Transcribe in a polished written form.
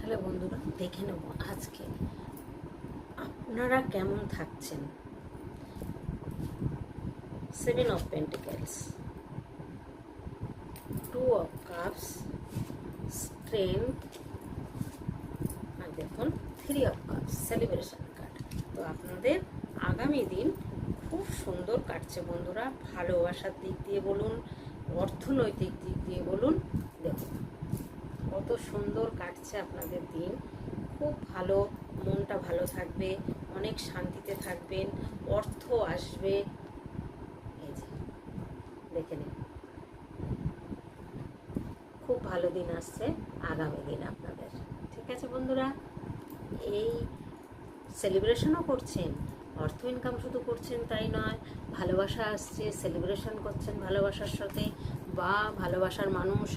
তাহলে বন্ধুরা দেখে নেব আজকে আপনারা কেমন থাকছেন। 7 of Pentacles, 2 of Cups, Strength, আর দেখুন 3 of Cups, সেলিব্রেশন কার্ড। তো আপনাদের আগামী দিন খুব সুন্দর কাটছে বন্ধুরা, ভালোবাসার দিক দিয়ে বলুন, অর্থনৈতিক দিক দিয়ে বলুন, দেখুন কত সুন্দর কাটছে আপনাদের দিন। খুব ভালো, মনটা ভালো থাকবে, অনেক শান্তিতে থাকবেন, অর্থ আসবে। এই যে দেখে নিন, খুব ভালো দিন আসছে আগামী দিন আপনাদের। ঠিক আছে বন্ধুরা, এই সেলিব্রেশনও করছেন, অর্থ ইনকাম শুধু করছেন তাই নয়, ভালোবাসা আসছে, সেলিব্রেশন করছেন ভালোবাসার সাথে, বা ভালোবাসার মানুষ